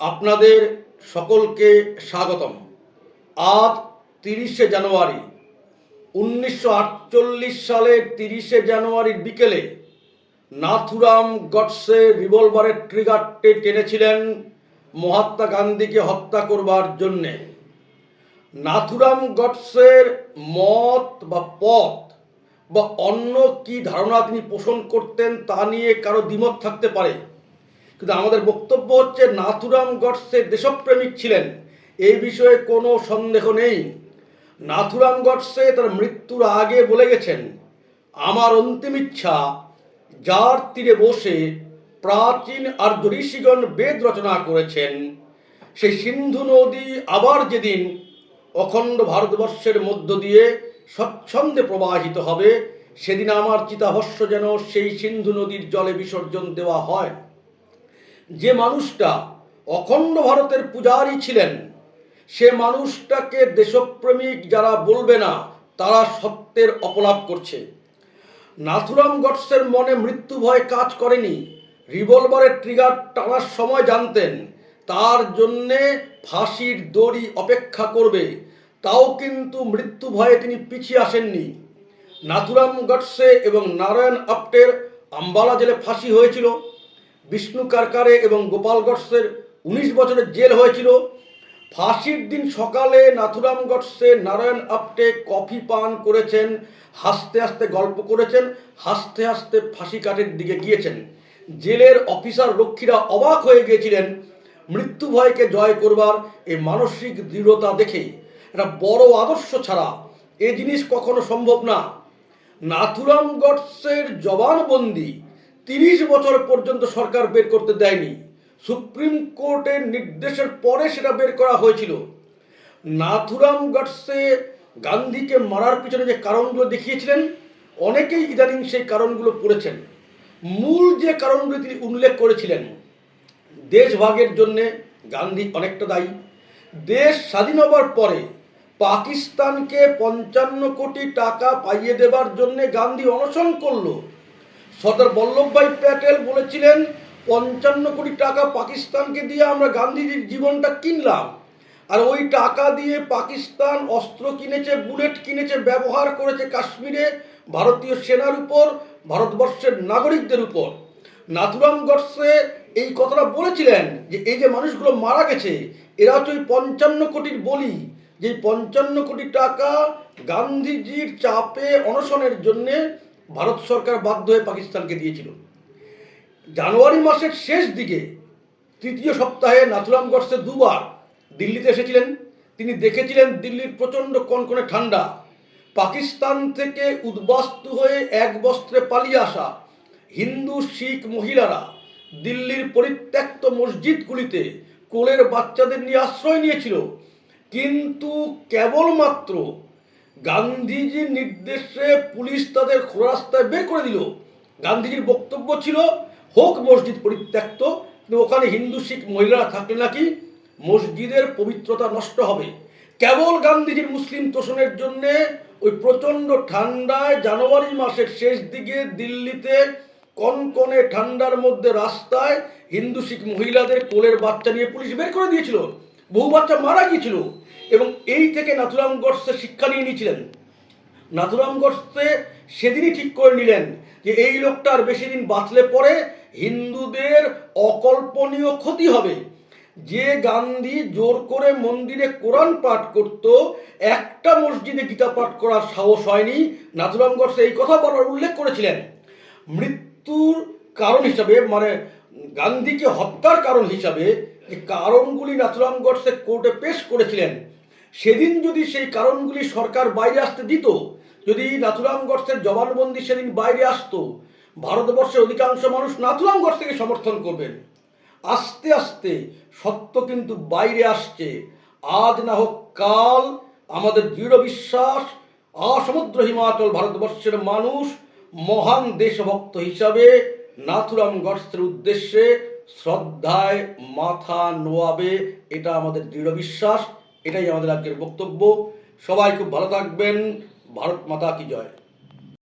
আপনাদের সকলকে স্বাগতম। আজ 30শে জানুয়ারি 1948 সালের 30শে জানুয়ারির বিকেলে নাথুরাম গডসে রিভলভারের ট্রিগারটি টেনেছিলেন মহাত্মা গান্ধীকে হত্যা করবার জন্যে। নাথুরাম গডসের মত বা পথ বা অন্য কি ধারণা তিনি পোষণ করতেন তা নিয়ে কারো দ্বিমত থাকতে পারে, কিন্তু আমাদের বক্তব্য হচ্ছে নাথুরাম গডসে দেশপ্রেমিক ছিলেন, এই বিষয়ে কোনো সন্দেহ নেই। নাথুরাম গডসে তার মৃত্যুর আগে বলে গেছেন, আমার অন্তিম ইচ্ছা যার তীরে বসে প্রাচীন আর্য ঋষিগণ বেদ রচনা করেছেন, সেই সিন্ধু নদী আবার যেদিন অখণ্ড ভারতবর্ষের মধ্য দিয়ে স্বচ্ছন্দে প্রবাহিত হবে, সেদিন আমার চিতাভস্ম যেন সেই সিন্ধু নদীর জলে বিসর্জন দেওয়া হয়। যে মানুষটা অখণ্ড ভারতের পূজারী ছিলেন, সে মানুষটাকে দেশপ্রেমিক যারা বলবে না, তারা সত্যের অপলাপ করছে। নাথুরাম গডসের মনে মৃত্যু ভয় কাজ করেনি। রিভলভারের ট্রিগার টানার সময় জানতেন তার জন্যে ফাঁসির দড়ি অপেক্ষা করবে, তাও কিন্তু মৃত্যু ভয়ে তিনি পিছিয়ে আসেননি। নাথুরাম গডসে এবং নারায়ণ আপ্টের আম্বালা জেলে ফাঁসি হয়েছিল। বিষ্ণু কারকারে এবং গোপাল গডসের 19 বছরের জেল হয়েছিল। ফাঁসির দিন সকালে নাথুরাম গডসে নারায়ণ আপ্টে কফি পান করেছেন, হাসতে হাসতে গল্প করেছেন, হাসতে হাসতে ফাঁসি কাঠের দিকে গিয়েছেন। জেলের অফিসার রক্ষীরা অবাক হয়ে গিয়েছিলেন মৃত্যু ভয়কে জয় করবার এই মানসিক দৃঢ়তা দেখে। একটা বড় আদর্শ ছাড়া এ জিনিস কখনো সম্ভব না। নাথুরাম গডসের জবানবন্দি 30 বছর পর্যন্ত সরকার বের করতে দেয়নি। সুপ্রিম কোর্টের নির্দেশের পরে সেটা বের করা হয়েছিল। নাথুরাম গডসে গান্ধীকে মারার পিছনে যে কারণগুলো দেখিয়েছিলেন, অনেকেই ইদানিং সেই কারণগুলো পড়েছেন। মূল যে কারণগুলো তিনি উল্লেখ করেছিলেন, দেশভাগের জন্যে গান্ধী অনেকটা দায়ী। দেশ স্বাধীন হবার পরে পাকিস্তানকে 55 কোটি টাকা পাইয়ে দেবার জন্যে গান্ধী অনশন করলো। সর্দার বল্লভভাই প্যাটেল বলেছিলেন 55 কোটি টাকা পাকিস্তানকে দিয়ে আমরা গান্ধীজির জীবনটা কিনলাম, আর ওই টাকা দিয়ে পাকিস্তান অস্ত্র কিনেছে, বুলেট কিনেছে, ব্যবহার করেছে কাশ্মীরে ভারতীয় সেনার উপর, ভারতবর্ষের নাগরিকদের উপর। নাথুরাম গডসে এই কথাটা বলেছিলেন যে এই যে মানুষগুলো মারা গেছে, এরা হচ্ছে ওই 55 কোটির বলি, যে 55 কোটি টাকা গান্ধীজির চাপে অনশনের জন্যে ভারত সরকার বাধ্য হয়ে পাকিস্তানকে দিয়েছিল। জানুয়ারি মাসের শেষ দিকে 3য় সপ্তাহে নাথুরাম গডসে দুবার দিল্লিতে এসেছিলেন। তিনি দেখেছিলেন দিল্লির প্রচণ্ড কনকনে ঠান্ডা। পাকিস্তান থেকে উদ্বাস্তু হয়ে এক বস্ত্রে পালিয়ে আসা হিন্দু শিখ মহিলারা দিল্লির পরিত্যক্ত মসজিদগুলিতে কোলের বাচ্চাদের নিয়ে আশ্রয় নিয়েছিল, কিন্তু কেবলমাত্র গান্ধীজির নির্দেশে পুলিশ তাদের খোলা রাস্তায় বের করে দিল। গান্ধীজির বক্তব্য ছিল হোক মসজিদ পরিত্যক্ত, কিন্তু ওখানে হিন্দু শিখ মহিলারা থাকলে নাকি মসজিদের পবিত্রতা নষ্ট হবে। কেবল গান্ধীজির মুসলিম তোষণের জন্যে ওই প্রচণ্ড ঠান্ডায় জানুয়ারি মাসের শেষ দিকে দিল্লিতে কনকনে ঠান্ডার মধ্যে রাস্তায় হিন্দু শিখ মহিলাদের কোলের বাচ্চা নিয়ে পুলিশ বের করে দিয়েছিল। বহু বাচ্চা মারা গিয়েছিল, এবং এই থেকে নাথুরাম গডসে শিক্ষা নিয়ে নিয়েছিলেন। নাথুরাম গডসে সেদিনই ঠিক করে নিলেন যে এই লোকটা আর বেশি দিন বাঁচলে পরে হিন্দুদের অকল্পনীয় ক্ষতি হবে। যে গান্ধী জোর করে মন্দিরে কোরআন পাঠ করত, একটা মসজিদে গীতা পাঠ করার সাহস হয়নি। নাথুরাম গডসে এই কথা বারবার উল্লেখ করেছিলেন। মৃত্যুর কারণ হিসাবে, মানে গান্ধীকে হত্যার কারণ হিসাবে যে কারণগুলি নাথুরাম গডসে কোর্টে পেশ করেছিলেন, সেদিন যদি সেই কারণগুলি সরকার বাইরে আসতে দিত, যদি নাথুরাম গডসের জবানবন্দি সেদিন বাইরে আসতো, ভারতবর্ষের অধিকাংশ মানুষ নাথুরাম গডসেকে সমর্থন করবেন। আস্তে আস্তে সত্য কিন্তু বাইরে আসছে। আজ না হোক কাল আমাদের দৃঢ় বিশ্বাস, আসমুদ্র হিমাচল ভারতবর্ষের মানুষ মহান দেশভক্ত হিসাবে নাথুরাম গডসের উদ্দেশ্যে শ্রদ্ধায় মাথা নোয়াবে, এটা আমাদের দৃঢ় বিশ্বাস। এটাই আমাদের আজকের বক্তব্য। সবাই খুব ভালো থাকবেন। ভারত মাতা কি জয়।